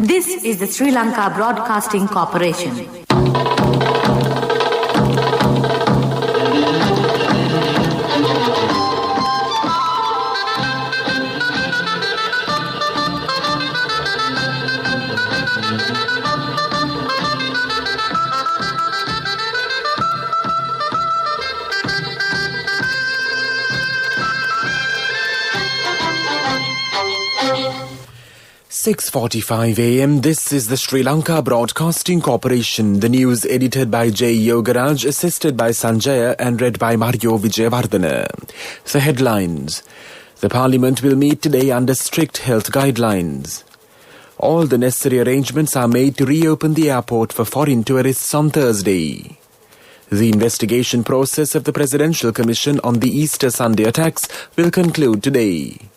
This is the Sri Lanka Broadcasting Corporation. 6:45 a.m. This is the Sri Lanka Broadcasting Corporation. The news edited by J. Yogaraj, assisted by Sanjaya and read by Mario Vijayavardhana. The headlines. The Parliament will meet today under strict health guidelines. All the necessary arrangements are made to reopen the airport for foreign tourists on Thursday. The investigation process of the Presidential Commission on the Easter Sunday attacks will conclude today.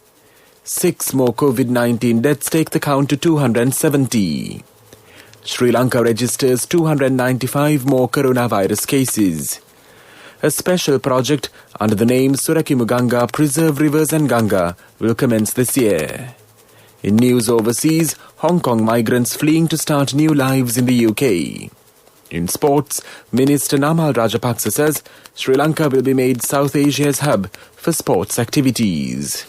6 more COVID-19 deaths take the count to 270. Sri Lanka registers 295 more coronavirus cases. A special project under the name Surakimu Ganga Preserve Rivers and Ganga will commence this year. In news overseas, Hong Kong migrants fleeing to start new lives in the UK. In sports, Minister Namal Rajapaksa says Sri Lanka will be made South Asia's hub for sports activities.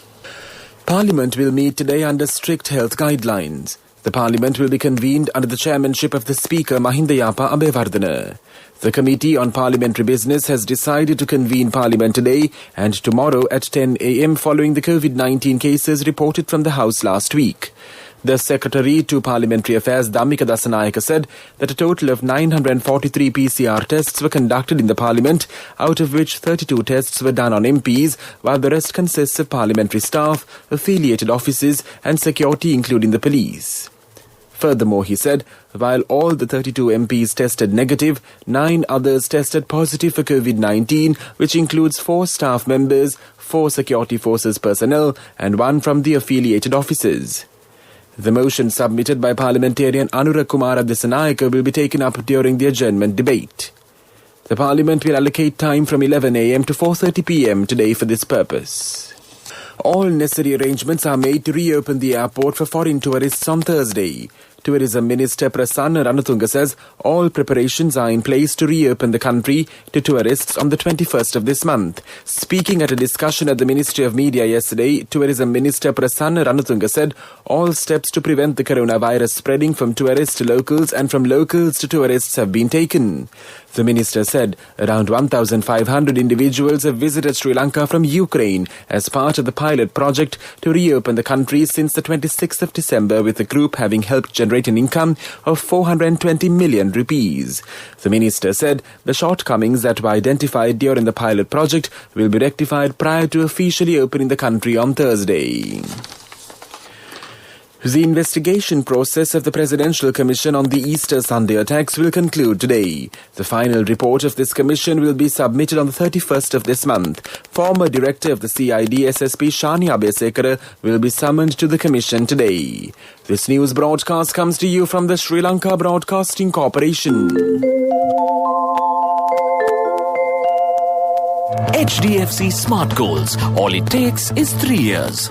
Parliament will meet today under strict health guidelines. The Parliament will be convened under the chairmanship of the Speaker Mahinda Yapa Abeyewardena. The Committee on Parliamentary Business has decided to convene Parliament today and tomorrow at 10 a.m. following the COVID-19 cases reported from the House last week. The Secretary to Parliamentary Affairs Dhammika Dasanayaka said that a total of 943 PCR tests were conducted in the Parliament, out of which 32 tests were done on MPs, while the rest consists of parliamentary staff, affiliated offices and security including the police. Furthermore, he said, while all the 32 MPs tested negative, 9 others tested positive for COVID-19, which includes 4 staff members, 4 security forces personnel and 1 from the affiliated offices. The motion submitted by parliamentarian Anura Kumara Disanayaka will be taken up during the adjournment debate. The Parliament will allocate time from 11 a.m. to 4:30 p.m. today for this purpose. All necessary arrangements are made to reopen the airport for foreign tourists on Thursday. Tourism Minister Prasanna Ranatunga says all preparations are in place to reopen the country to tourists on the 21st of this month. Speaking at a discussion at the Ministry of Media yesterday, Tourism Minister Prasanna Ranatunga said all steps to prevent the coronavirus spreading from tourists to locals and from locals to tourists have been taken. The minister said around 1,500 individuals have visited Sri Lanka from Ukraine as part of the pilot project to reopen the country since the 26th of December, with the group having helped generate an income of 420 million rupees. The minister said the shortcomings that were identified during the pilot project will be rectified prior to officially opening the country on Thursday. The investigation process of the Presidential Commission on the Easter Sunday attacks will conclude today. The final report of this commission will be submitted on the 31st of this month. Former Director of the CID SSP Shani Abesekara will be summoned to the commission today. This news broadcast comes to you from the Sri Lanka Broadcasting Corporation. HDFC Smart Goals. All it takes is 3 years.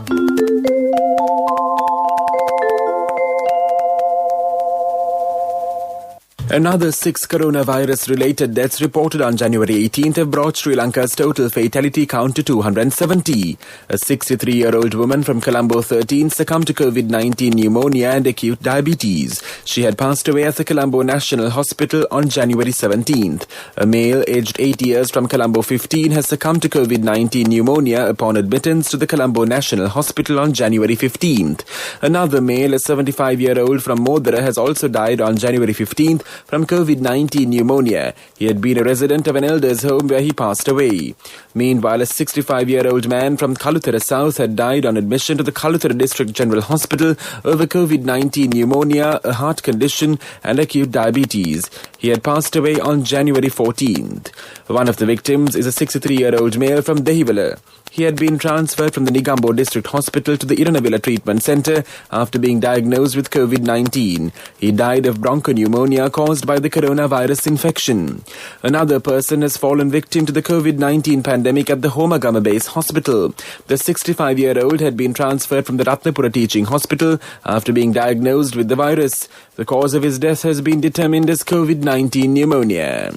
Another 6 coronavirus-related deaths reported on January 18th have brought Sri Lanka's total fatality count to 270. A 63-year-old woman from Colombo 13 succumbed to COVID-19 pneumonia and acute diabetes. She had passed away at the Colombo National Hospital on January 17th. A male aged 8 years from Colombo 15 has succumbed to COVID-19 pneumonia upon admittance to the Colombo National Hospital on January 15th. Another male, a 75-year-old from Modara, has also died on January 15th from COVID-19 pneumonia. He had been a resident of an elder's home where he passed away. Meanwhile, a 65-year-old man from Kalutara South had died on admission to the Kalutara District General Hospital over COVID-19 pneumonia, a heart condition and acute diabetes. He had passed away on January 14th. One of the victims is a 63-year-old male from Dehivala. He had been transferred from the Negombo District Hospital to the Iranavila Treatment Centre after being diagnosed with COVID-19. He died of bronchopneumonia caused by the coronavirus infection. Another person has fallen victim to the COVID-19 pandemic at the Homagama Base Hospital. The 65-year-old had been transferred from the Ratnapura Teaching Hospital after being diagnosed with the virus. The cause of his death has been determined as COVID-19 pneumonia.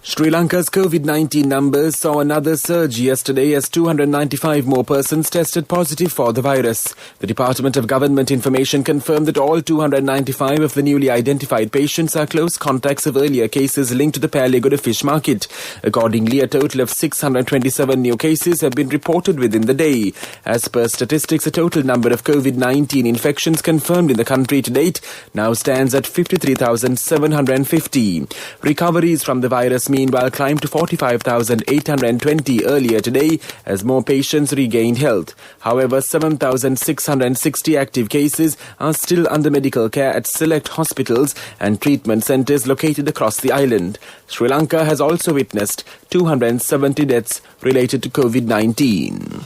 Sri Lanka's COVID-19 numbers saw another surge yesterday as 295 more persons tested positive for the virus. The Department of Government Information confirmed that all 295 of the newly identified patients are close contacts of earlier cases linked to the Palagoda fish market. Accordingly, a total of 627 new cases have been reported within the day. As per statistics, the total number of COVID-19 infections confirmed in the country to date now stands at 53,750. Recoveries from the virus meanwhile climbed to 45,820 earlier today as more patients regained health. However, 7,660 active cases are still under medical care at select hospitals and treatment centres located across the island. Sri Lanka has also witnessed 270 deaths related to COVID-19.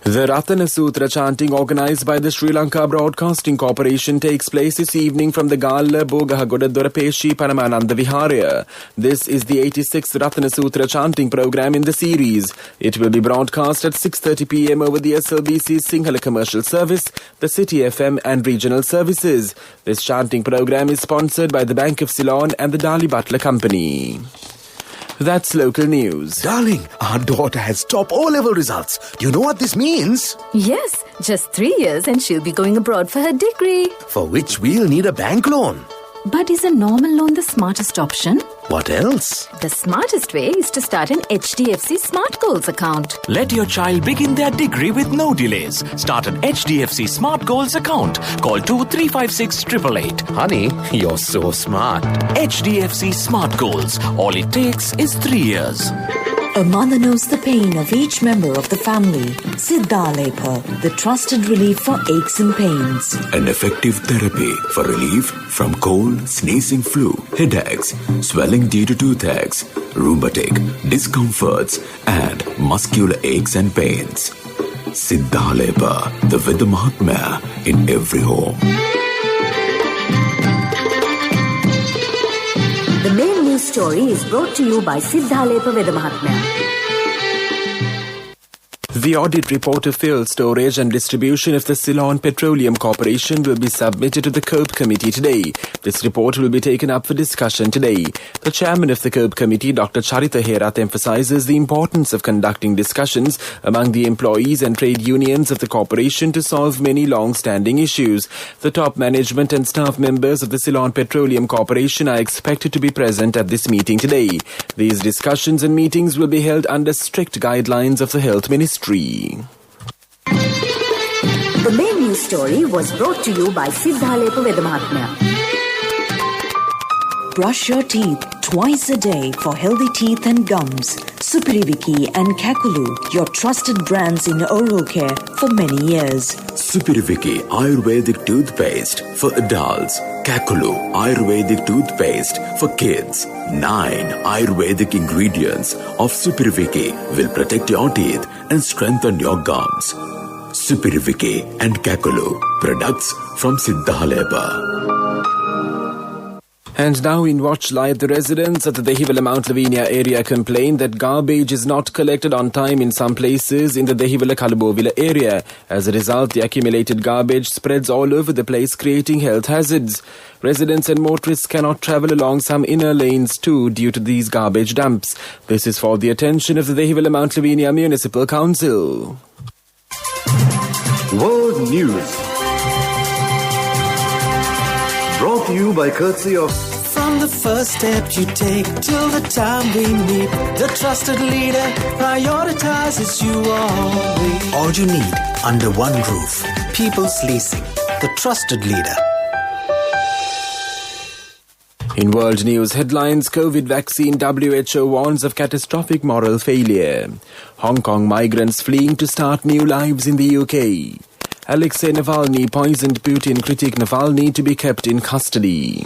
The Ratana Sutra chanting organised by the Sri Lanka Broadcasting Corporation takes place this evening from the Galla Bogahagoda Dorapeshi Paramananda Viharya. This is the 86th Ratana Sutra chanting program in the series. It will be broadcast at 6:30 p.m. over the SLBC Sinhala commercial service, the City FM and regional services. This chanting program is sponsored by the Bank of Ceylon and the Dali Butler Company. That's local news. Darling, our daughter has top O-level results. Do you know what this means? Yes, just 3 years and she'll be going abroad for her degree. For which we'll need a bank loan. But is a normal loan the smartest option? What else? The smartest way is to start an HDFC Smart Goals account. Let your child begin their degree with no delays. Start an HDFC Smart Goals account. Call 2356 Honey, you're so smart. HDFC Smart Goals. All it takes is 3 years. A mother knows the pain of each member of the family. Siddhalepa, the trusted relief for aches and pains. An effective therapy for relief from cold, sneezing, flu, headaches, swelling due to toothaches, rheumatic, discomforts, and muscular aches and pains. Siddhalepa, the Vidya Mahatmya in every home. The main news story is brought to you by Siddhalepa Vedamahatmya. The audit report of fuel storage and distribution of the Ceylon Petroleum Corporation will be submitted to the COPE Committee today. This report will be taken up for discussion today. The chairman of the COPE Committee, Dr. Charita Herath, emphasizes the importance of conducting discussions among the employees and trade unions of the corporation to solve many long-standing issues. The top management and staff members of the Ceylon Petroleum Corporation are expected to be present at this meeting today. These discussions and meetings will be held under strict guidelines of the Health Ministry. The main news story was brought to you by Siddhalepa Vedamahatmya. Brush your teeth twice a day for healthy teeth and gums. Supiriviki and Kakulu, your trusted brands in oral care for many years. Supiriviki Ayurvedic toothpaste for adults. Kakulu Ayurvedic toothpaste for kids. 9 Ayurvedic ingredients of Supiriviki will protect your teeth and strengthen your gums. Supiriviki and Kakulu, products from Siddhalepa. And now in Watch Live, the residents at the Dehivala Mount Lavinia area complain that garbage is not collected on time in some places in the Dehivala Kalubovila area. As a result, the accumulated garbage spreads all over the place, creating health hazards. Residents and motorists cannot travel along some inner lanes too due to these garbage dumps. This is for the attention of the Dehivala Mount Lavinia Municipal Council. World News. Brought to you by courtesy of... From the first step you take till the time we meet, the trusted leader prioritizes you always. All you need under one roof. People's Leasing, the trusted leader. In world news headlines, COVID vaccine, WHO warns of catastrophic moral failure. Hong Kong migrants fleeing to start new lives in the UK. Alexei Navalny poisoned Putin critic Navalny to be kept in custody.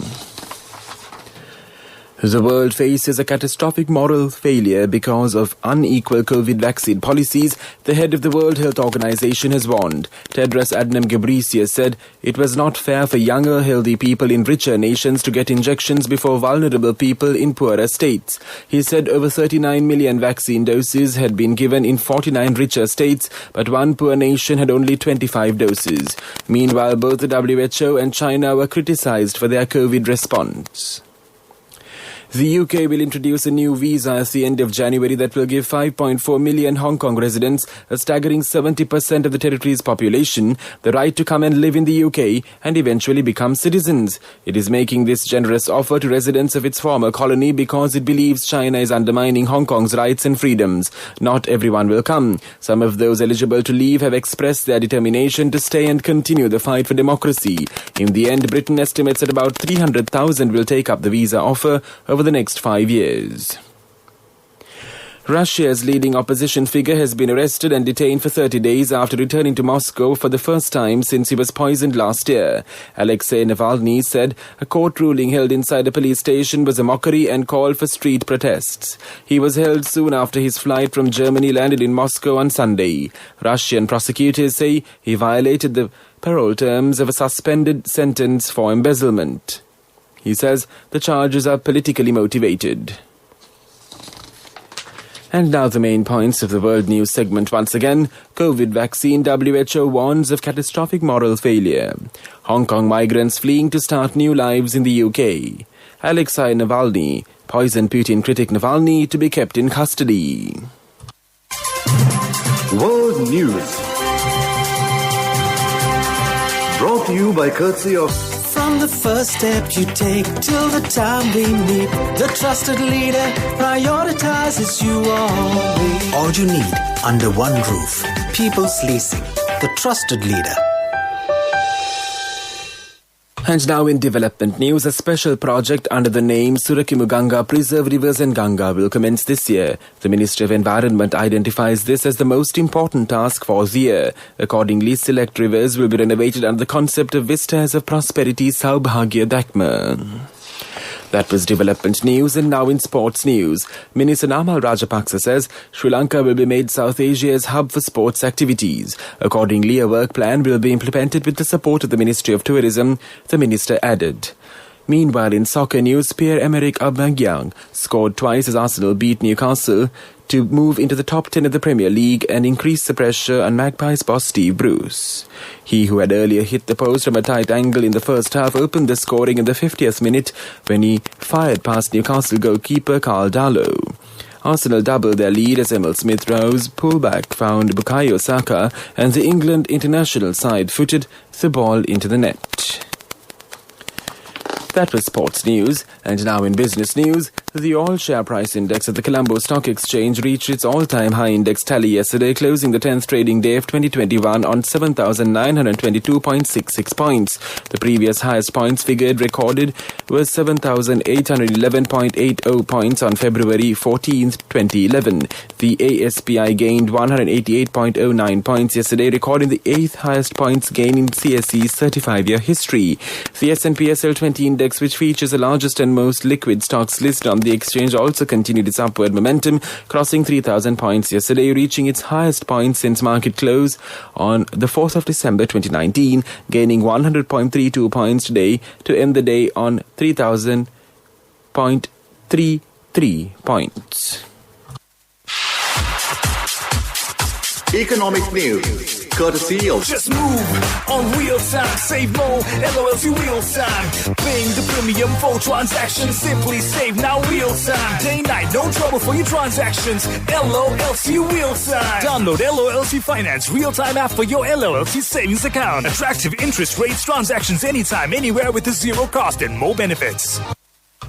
The world faces a catastrophic moral failure because of unequal COVID vaccine policies, the head of the World Health Organization has warned. Tedros Adhanom Ghebreyesus said it was not fair for younger, healthy people in richer nations to get injections before vulnerable people in poorer states. He said over 39 million vaccine doses had been given in 49 richer states, but one poor nation had only 25 doses. Meanwhile, both the WHO and China were criticized for their COVID response. The UK will introduce a new visa at the end of January that will give 5.4 million Hong Kong residents, a staggering 70% of the territory's population, the right to come and live in the UK and eventually become citizens. It is making this generous offer to residents of its former colony because it believes China is undermining Hong Kong's rights and freedoms. Not everyone will come. Some of those eligible to leave have expressed their determination to stay and continue the fight for democracy. In the end, Britain estimates that about 300,000 will take up the visa offer over the next 5 years. Russia's leading opposition figure has been arrested and detained for 30 days after returning to Moscow for the first time since he was poisoned last year. Alexei Navalny said a court ruling held inside a police station was a mockery and called for street protests. He was held soon after his flight from Germany landed in Moscow on Sunday. Russian prosecutors say he violated the parole terms of a suspended sentence for embezzlement. He says the charges are politically motivated. And now the main points of the world news segment once again. COVID vaccine, WHO warns of catastrophic moral failure. Hong Kong migrants fleeing to start new lives in the UK. Alexei Navalny poisoned Putin critic Navalny to be kept in custody. World News. Brought to you by courtesy of... From the first step you take till the time we meet, the trusted leader prioritizes you always. All you need under one roof. People's Leasing, the trusted leader. And now in development news, a special project under the name Surakimuganga Preserve Rivers and Ganga will commence this year. The Ministry of Environment identifies this as the most important task for the year. Accordingly, select rivers will be renovated under the concept of Vistas of Prosperity Saubhagya Dakma. That was development news, and now in sports news. Minister Namal Rajapaksa says Sri Lanka will be made South Asia's hub for sports activities. Accordingly, a work plan will be implemented with the support of the Ministry of Tourism, the minister added. Meanwhile, in soccer news, Pierre-Emerick Aubameyang scored twice as Arsenal beat Newcastle to move into the top 10 of the Premier League and increase the pressure on Magpies boss Steve Bruce. He, who had earlier hit the post from a tight angle in the first half, opened the scoring in the 50th minute when he fired past Newcastle goalkeeper Carl Darlow. Arsenal doubled their lead as Emil Smith-Rowe's pullback found Bukayo Saka, and the England international side footed the ball into the net. That was sports news, and now in business news, the oil share price index at the Colombo Stock Exchange reached its all-time high index tally yesterday, closing the 10th trading day of 2021 on 7,922.66 points. The previous highest points figured recorded was 7,811.80 points on February 14th, 2011. The ASPI gained 188.09 points yesterday, recording the 8th highest points gain in CSE's 35-year history. The S&P SL20 index, which features the largest and most liquid stocks listed on the exchange, also continued its upward momentum, crossing 3,000 points yesterday, reaching its highest point since market close on the 4th of December 2019, gaining 100.32 points today to end the day on 3,000.33 points. Economic news. Courtesy of Just move on real time, save more, LOLC real time. Paying the premium for transactions, simply save now real time. Day night, no trouble for your transactions. LOLC real time. Download LOLC Finance real time app for your LOLC savings account. Attractive interest rates, transactions anytime, anywhere with a zero cost and more benefits.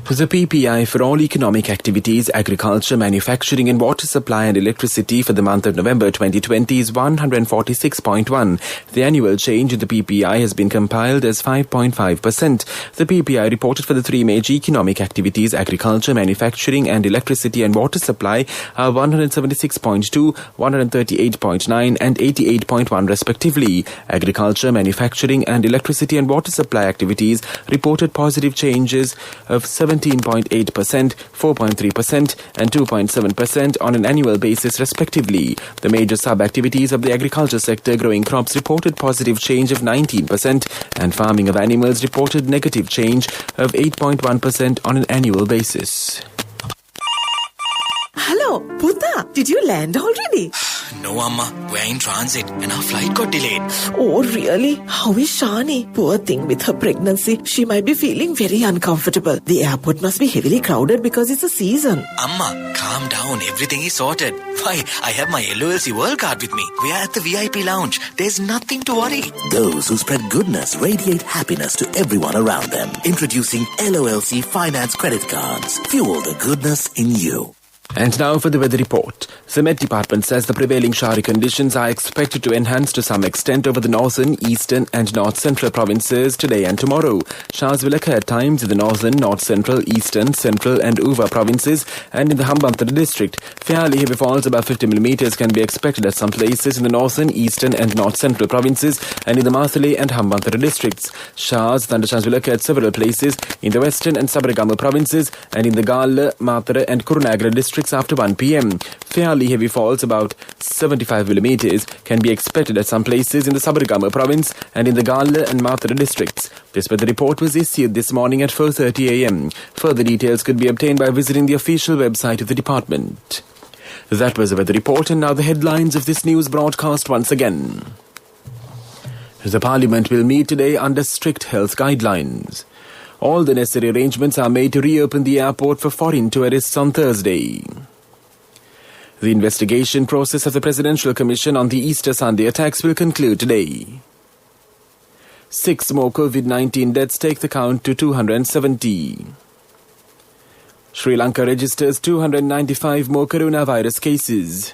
The PPI for all economic activities, agriculture, manufacturing and water supply and electricity for the month of November 2020 is 146.1. The annual change in the PPI has been compiled as 5.5%. The PPI reported for the three major economic activities, agriculture, manufacturing and electricity and water supply are 176.2, 138.9 and 88.1 respectively. Agriculture, manufacturing and electricity and water supply activities reported positive changes of 17.8%, 4.3% and 2.7% on an annual basis respectively. The major sub-activities of the agriculture sector, growing crops, reported positive change of 19% and farming of animals reported negative change of 8.1% on an annual basis. Hello, Buddha, did you land already? No, Amma. We're in transit and our flight got delayed. Oh, really? How is Shani? Poor thing with her pregnancy. She might be feeling very uncomfortable. The airport must be heavily crowded because it's a season. Amma, calm down. Everything is sorted. Why, I have my LOLC World Card with me. We are at the VIP lounge. There's nothing to worry. Those who spread goodness radiate happiness to everyone around them. Introducing LOLC Finance Credit Cards. Fuel the goodness in you. And now for the weather report. The Met Department says the prevailing showery conditions are expected to enhance to some extent over the northern, eastern and north-central provinces today and tomorrow. Showers will occur at times in the northern, north-central, eastern, central and Uva provinces and in the Hambantota district. Fairly heavy falls above 50 millimeters can be expected at some places in the northern, eastern and north-central provinces and in the Mathale and Hambantota districts. Thundershowers will occur at several places in the western and Sabaragamu provinces and in the Gala, Matara and Kurunagara districts after 1 p.m. Fairly heavy falls, about 75 millimeters, can be expected at some places in the Sabaragamu province and in the Gala and Mathura districts. This weather report was issued this morning at 4:30 a.m. Further details could be obtained by visiting the official website of the department. That was the weather report, and now the headlines of this news broadcast once again. The Parliament will meet today under strict health guidelines. All the necessary arrangements are made to reopen the airport for foreign tourists on Thursday. The investigation process of the Presidential Commission on the Easter Sunday attacks will conclude today. 6 more COVID-19 deaths take the count to 270. Sri Lanka registers 295 more coronavirus cases.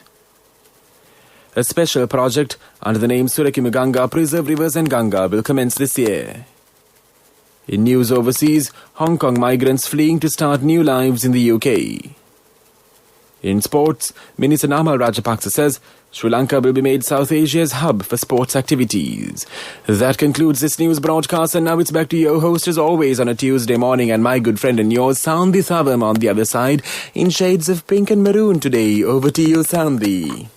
A special project under the name Surakimu Ganga Preserve Rivers and Ganga will commence this year. In news overseas, Hong Kong migrants fleeing to start new lives in the UK. In sports, Minister Namal Rajapaksa says Sri Lanka will be made South Asia's hub for sports activities. That concludes this news broadcast, and now it's back to your host as always on a Tuesday morning, and my good friend and yours, Sandhi Thavam, on the other side, in shades of pink and maroon today. Over to you, Sandhi.